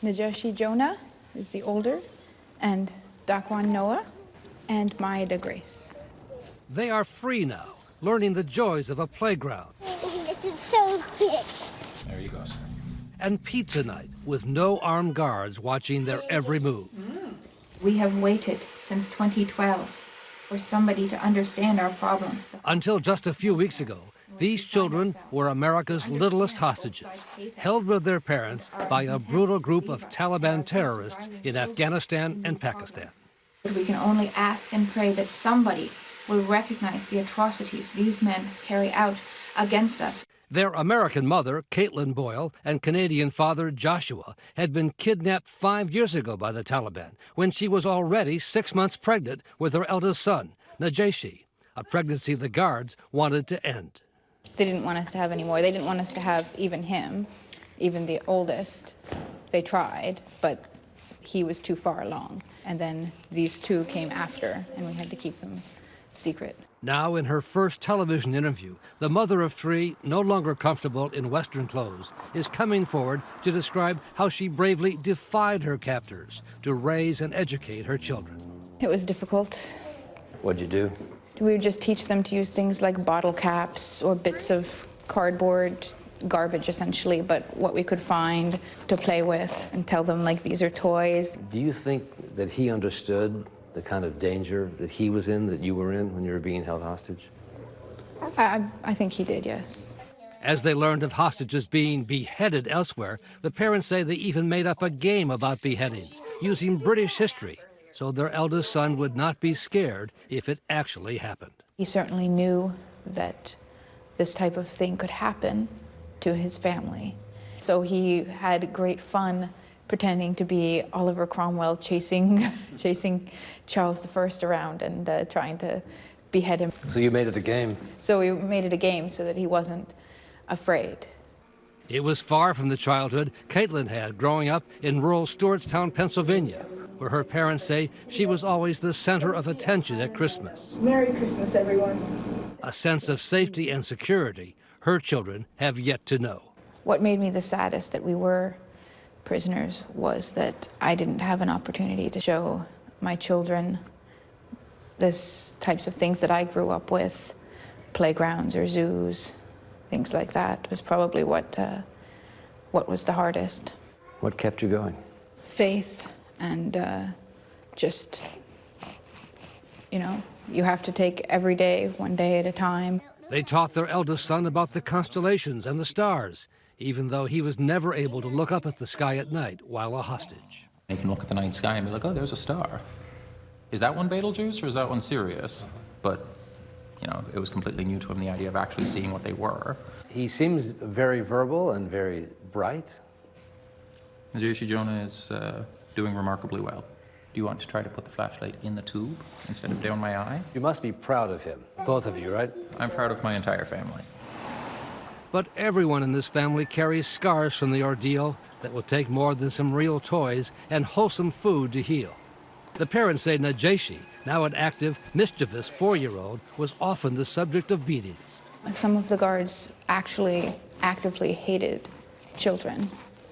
Najeshi Jonah is the older, and Daquan Noah, and Maida Grace. They are free now, learning the joys of a playground. This is so quick. There you go, sir. And pizza night with no armed guards watching their every move. We have waited since 2012 for somebody to understand our problems. Until just a few weeks ago, these children were America's littlest hostages, held with their parents by a brutal group of Taliban terrorists in Afghanistan and Pakistan. We can only ask and pray that somebody will recognize the atrocities these men carry out against us. Their American mother, Caitlan Boyle, and Canadian father, Joshua, had been kidnapped 5 years ago by the Taliban when she was already 6 months pregnant with her eldest son, Najeshi, a pregnancy the guards wanted to end. They didn't want us to have any more. They didn't want us to have even him, even the oldest. They tried, but he was too far along. And then these two came after, and we had to keep them secret. Now, in her first television interview, the mother of three, no longer comfortable in Western clothes, is coming forward to describe how she bravely defied her captors to raise and educate her children. It was difficult. What'd you do? We would just teach them to use things like bottle caps or bits of cardboard, garbage essentially, but what we could find to play with, and tell them, like, these are toys. Do you think that he understood the kind of danger that he was in, that you were in when you were being held hostage? I think he did, yes. As they learned of hostages being beheaded elsewhere, the parents say they even made up a game about beheadings, using British history, so their eldest son would not be scared if it actually happened. He certainly knew that this type of thing could happen to his family. So he had great fun pretending to be Oliver Cromwell chasing Charles I around and trying to behead him. So you made it a game? So we made it a game so that he wasn't afraid. It was far from the childhood Caitlan had growing up in rural Stewartstown, Pennsylvania, where her parents say she was always the center of attention at Christmas. Merry Christmas, everyone. A sense of safety and security her children have yet to know. What made me the saddest that we were prisoners was that I didn't have an opportunity to show my children this types of things that I grew up with, playgrounds or zoos, things like that, was probably what was the hardest. What kept you going? Faith and just, you know, you have to take every day, one day at a time. They taught their eldest son about the constellations and the stars, even though he was never able to look up at the sky at night while a hostage. You can look at the night sky and be like, oh, there's a star. Is that one Betelgeuse or is that one Sirius? But, you know, it was completely new to him, the idea of actually seeing what they were. He seems very verbal and very bright. Najeshi Jonah is doing remarkably well. Do you want to try to put the flashlight in the tube instead of down my eye? You must be proud of him, both of you, right? I'm proud of my entire family. But everyone in this family carries scars from the ordeal that will take more than some real toys and wholesome food to heal. The parents say Najeshi, now an active, mischievous 4-year-old, was often the subject of beatings. Some of the guards actually actively hated children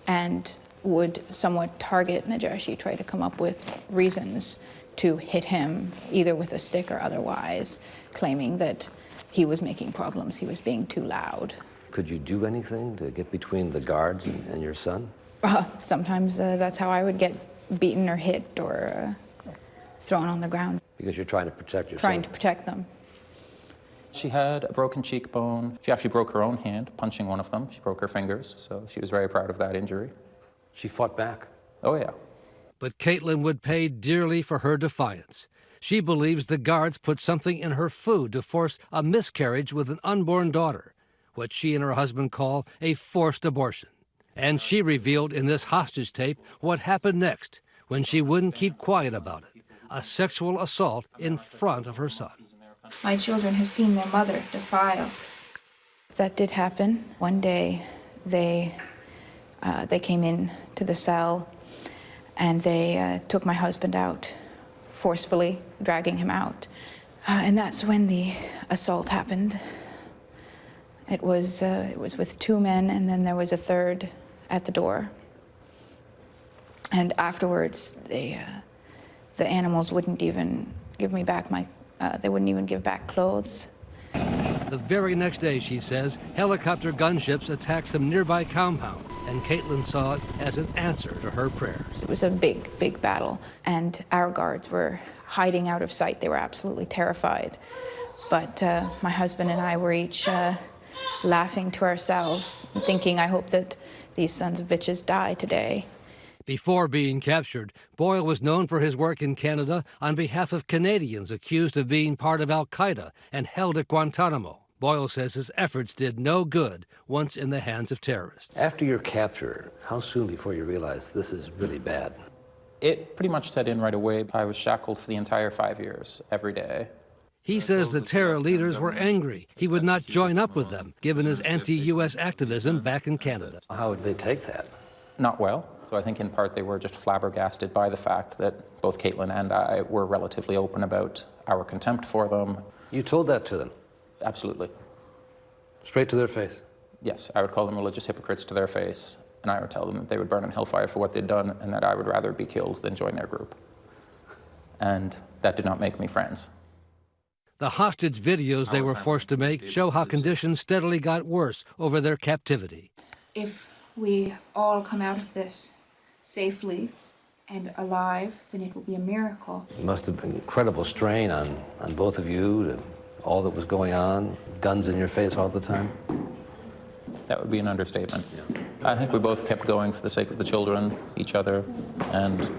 and would somewhat target Najeshi, try to come up with reasons to hit him, either with a stick or otherwise, claiming that he was making problems, he was being too loud. Could you do anything to get between the guards and your son? Sometimes that's how I would get beaten or hit or thrown on the ground. Because you're trying to protect your Trying son. to protect them. She had a broken cheekbone. She actually broke her own hand punching one of them. She broke her fingers, so she was very proud of that injury. She fought back? Oh, yeah. But Caitlan would pay dearly for her defiance. She believes the guards put something in her food to force a miscarriage with an unborn daughter, what she and her husband call a forced abortion. And she revealed in this hostage tape what happened next when she wouldn't keep quiet about it, a sexual assault in front of her son. My children have seen their mother defiled. That did happen. One day they came in to the cell and they took my husband out, forcefully dragging him out. And that's when the assault happened. It was with 2 men, and then there was a third at the door. And afterwards, the animals wouldn't even give me back they wouldn't even give back clothes. The very next day, she says, helicopter gunships attacked some nearby compounds, and Caitlan saw it as an answer to her prayers. It was a big, big battle, and our guards were hiding out of sight. They were absolutely terrified. But my husband and I were each laughing to ourselves, thinking, I hope that these sons of bitches die today. Before being captured, Boyle was known for his work in Canada on behalf of Canadians accused of being part of al-Qaeda and held at Guantanamo. Boyle says his efforts did no good once in the hands of terrorists. After your capture, how soon before you realized this is really bad? It pretty much set in right away. I was shackled for the entire 5 years, every day. He says the terror leaders were angry. He would not join up with them, given his anti-U.S. activism back in Canada. How would they take that? Not well. So I think in part they were just flabbergasted by the fact that both Caitlan and I were relatively open about our contempt for them. You told that to them? Absolutely. Straight to their face? Yes, I would call them religious hypocrites to their face, and I would tell them that they would burn in hellfire for what they'd done and that I would rather be killed than join their group. And that did not make me friends. The hostage videos they were forced to make show how conditions steadily got worse over their captivity. If we all come out of this safely and alive, then it will be a miracle. It must have been incredible strain on both of you, all that was going on, guns in your face all the time. That would be an understatement. I think we both kept going for the sake of the children, each other, and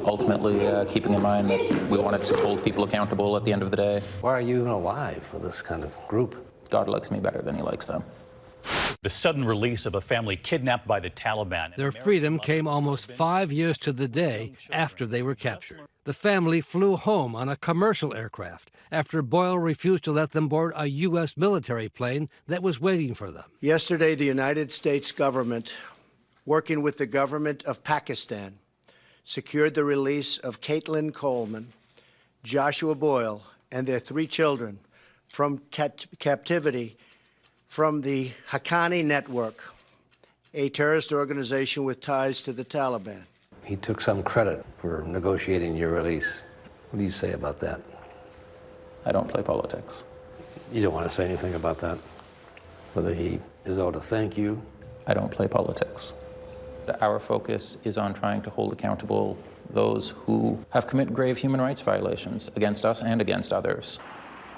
ultimately keeping in mind that we wanted to hold people accountable at the end of the day. Why are you even alive with this kind of group? God likes me better than he likes them. The sudden release of a family kidnapped by the Taliban. Their freedom came almost 5 years to the day after they were captured. The family flew home on a commercial aircraft after Boyle refused to let them board a U.S. military plane that was waiting for them. Yesterday, the United States government, working with the government of Pakistan, secured the release of Caitlan Coleman, Joshua Boyle, and their 3 children from captivity from the Haqqani Network, a terrorist organization with ties to the Taliban. He took some credit for negotiating your release. What do you say about that? I don't play politics. You don't want to say anything about that? Whether he is owed to thank you? I don't play politics. Our focus is on trying to hold accountable those who have committed grave human rights violations against us and against others.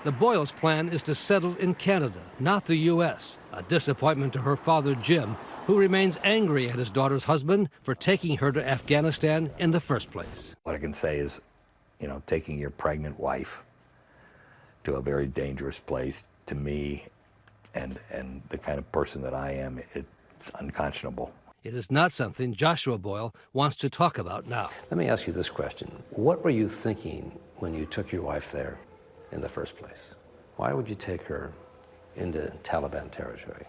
The Boyles' plan is to settle in Canada, not the U.S., a disappointment to her father, Jim, who remains angry at his daughter's husband for taking her to Afghanistan in the first place. What I can say is, you know, taking your pregnant wife to a very dangerous place, to me, and the kind of person that I am, it's unconscionable. It is not something Joshua Boyle wants to talk about now. Let me ask you this question. What were you thinking when you took your wife there in the first place? Why would you take her into Taliban territory?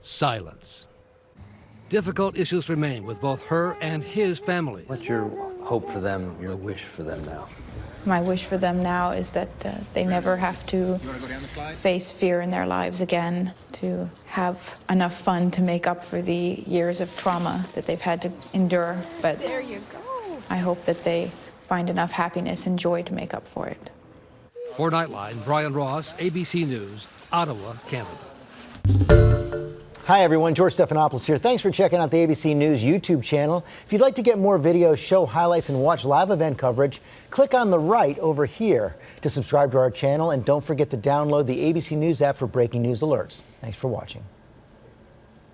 Silence. Difficult issues remain with both her and his families. What's your hope for them, your wish for them now? My wish for them now is that they never have to face fear in their lives again, to have enough fun to make up for the years of trauma that they've had to endure. But there you go. I hope that they find enough happiness and joy to make up for it. For Nightline, Brian Ross, ABC News, Ottawa, Canada. Hi everyone, George Stephanopoulos here. Thanks for checking out the ABC News YouTube channel. If you'd like to get more videos, show highlights, and watch live event coverage, click on the right over here to subscribe to our channel, and don't forget to download the ABC News app for breaking news alerts. Thanks for watching.